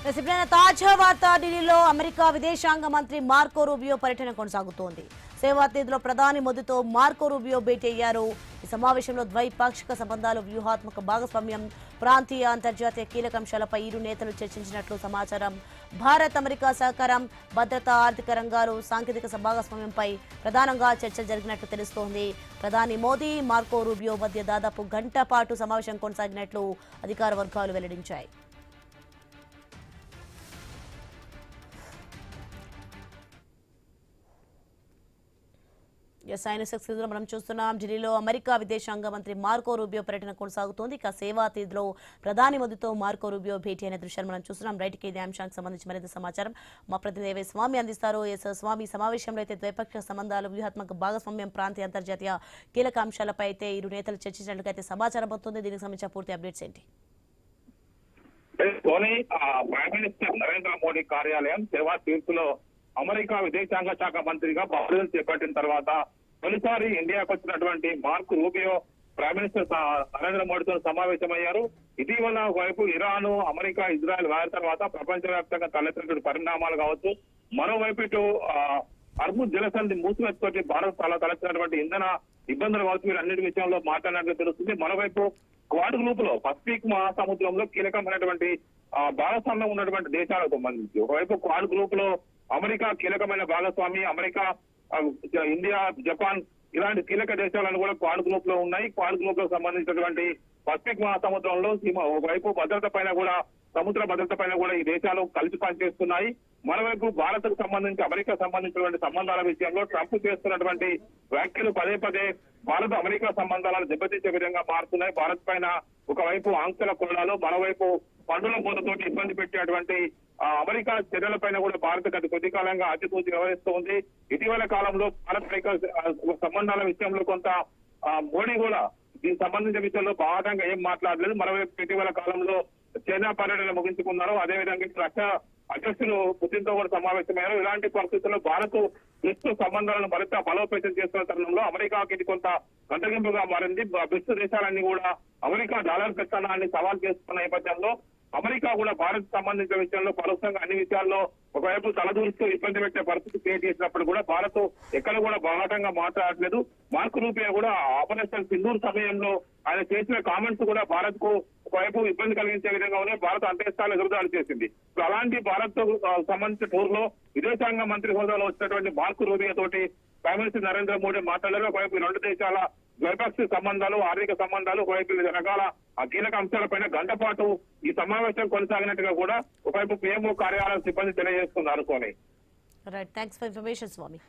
తాజా వార్త ఢిల్లీలో అమెరికా విదేశాంగ మంత్రి మార్కో రూబియో పర్యటన కొనసాగుతోంది. సేవాతీర్థలో ప్రధాని మోదీతో మార్కో రూబియో భేటీ అయ్యారు. ఈ సమావేశంలో ద్వైపాక్షిక సంబంధాలు, వ్యూహాత్మక భాగస్వామ్యం, ప్రాంతీయ అంతర్జాతీయ కీలక అంశాలపై ఇరు నేతలు చర్చించినట్లు సమాచారం. భారత్ అమెరికా సహకారం, భద్రత, ఆర్థిక రంగాలు, సాంకేతిక భాగస్వామ్యంపై ప్రధానంగా చర్చలు జరిగినట్లు తెలుస్తోంది. ప్రధాని మోదీ, మార్కో రూబియో మధ్య దాదాపు గంట పాటు సమావేశం కొనసాగినట్లు అధికార వర్గాలు వెల్లడించాయి. మనం చూస్తున్నాం, ఢిల్లీలో అమెరికా విదేశాంగ మంత్రి మార్కో రూబియో పర్యటన కొనసాగుతోంది. ఇక సేవాతీర్థలో ప్రధాని మోదీతో మార్కో రూబియో భేటీ అయిన దృశ్యాన్ని మనం చూస్తున్నాం. రైట్ కి ఇదే అంశానికి సంబంధించి మరింత సమాచారం మా ప్రతినిధి స్వామి అందిస్తారు. స్వామి, సమావేశంలో అయితే ద్వైపాక్షిక సంబంధాలు, వ్యూహాత్మక భాగస్వామ్యం, ప్రాంతీయ అంతర్జాతీయ కీలక అంశాలపై అయితే ఇరు నేతలు చర్చించినట్లుగా అయితే సమాచారం అవుతుంది. దీనికి సంబంధించిన పూర్తి అప్డేట్స్ ఏంటి? ప్రైమ్ మినిస్టర్ నరేంద్ర మోడీ కార్యాలయం సేవాతీర్థలో అమెరికా విదేశాంగ శాఖ మంత్రిగా బాధ్యతలు చేపట్టిన తర్వాత తొలిసారి ఇండియాకు వచ్చినటువంటి Marco Rubio prime minister Narendra మోడీతో సమావేశమయ్యారు. ఇటీవల వైపు ఇరాన్, అమెరికా, ఇజ్రాయెల్ వారి తర్వాత ప్రపంచవ్యాప్తంగా తలెత్తినటువంటి పరిణామాలు కావచ్చు, మరోవైపు ఇటు హర్ముజ్ జలసంధి మూసివేతతోటి భారత్ తలెత్తినటువంటి ఇంధన ఇబ్బందులు కావచ్చు, వీరన్నిటి విషయంలో మాట్లాడినట్లు తెలుస్తుంది. మరోవైపు క్వాడ్ గ్రూప్ లో పసిఫిక్ మహాసముద్రంలో కీలకమైనటువంటి భాగస్వామ్యం ఉన్నటువంటి దేశాలకు సంబంధించి ఒకవైపు క్వాడ్ గ్రూప్ లో అమెరికా కీలకమైన భాగస్వామి, అమెరికా, ఇండియా, జపాన్ ఇలాంటి కీలక దేశాలను కూడా క్వాడ్ గ్రూప్ లో ఉన్నాయి. క్వాడ్ గ్రూప్ లో సంబంధించినటువంటి పసిఫిక్ మహాసముద్రంలో ఒకవైపు భద్రత పైన కూడా, సముద్ర భద్రత పైన కూడా ఈ దేశాలు కలిసి పనిచేస్తున్నాయి. మరోవైపు భారత్ కు సంబంధించి అమెరికా సంబంధించినటువంటి సంబంధాల విషయంలో ట్రంప్ చేస్తున్నటువంటి వ్యాఖ్యలు పదే పదే భారత్ అమెరికా సంబంధాలను దెబ్బతీసే విధంగా మారుతున్నాయి. భారత్ పైన ఒకవైపు ఆంక్షల కోణాలు, మరోవైపు పన్నుల మూతతోటి ఇబ్బంది పెట్టేటువంటి అమెరికా చర్యలపైన కూడా భారత్ గత కొద్ది కాలంగా ఆచితూచి వ్యవహరిస్తోంది. ఇటీవల కాలంలో భారత్ అమెరికా సంబంధాల విషయంలో కొంత మోడీ కూడా దీనికి సంబంధించిన విషయంలో బాధంగా ఏం మాట్లాడలేదు. మరోవైపు ఇటీవల కాలంలో చైనా పర్యటన ముగించుకున్నారు. అదేవిధంగా రష్యా అధ్యక్షులు పుతిన్ తో కూడా సమావేశమయ్యారు. ఇలాంటి పరిస్థితుల్లో భారత్ బ్రిక్స్ సంబంధాలను మరింత బలోపేతం చేస్తున్న తరుణంలో అమెరికాకి ఇది కొంత గంటగింపుగా మారింది. బ్రిక్స్ దేశాలన్నీ కూడా అమెరికా డాలర్ పెత్తనాన్ని సవాల్ చేస్తున్న నేపథ్యంలో అమెరికా కూడా భారత్ సంబంధించిన విషయంలో పరోక్షంగా అన్ని విషయాల్లో ఒకవైపు తలదూరుస్తూ ఇబ్బంది పెట్టే పరిస్థితి క్రియేట్ చేసినప్పుడు కూడా భారత్ ఎక్కడ కూడా బాహాటంగా మాట్లాడలేదు. మార్కో రూబియో కూడా ఆపరేషన్ సింధూర్ సమయంలో ఆయన చేసిన కామెంట్స్ కూడా భారత్ కు ఒకవైపు ఇబ్బంది కలిగించే విధంగా ఉన్నాయి. భారత్ అంతేస్థాయిలో ఎదురుదాడి చేసింది. అలాంటి భారత్ సంబంధించిన టూర్ లో విదేశాంగ మంత్రి హోదాలో వచ్చినటువంటి మార్కో రూబియో తోటి ప్రైమ్ మినిస్టర్ నరేంద్ర మోడీ మాట్లాడారు. ఒకవైపు రెండు దేశాల ద్వైపాక్షిక సంబంధాలు, ఆర్థిక సంబంధాలు, ఒకవైపు వివిధ రకాల కీలక అంశాలపైన గంట పాటు ఈ సమావేశం కొనసాగినట్టుగా కూడా ఒకవైపు పిఎంఓ కార్యాలయం సిబ్బంది తెలియజేస్తున్నారు. Right, thanks for information Swamy.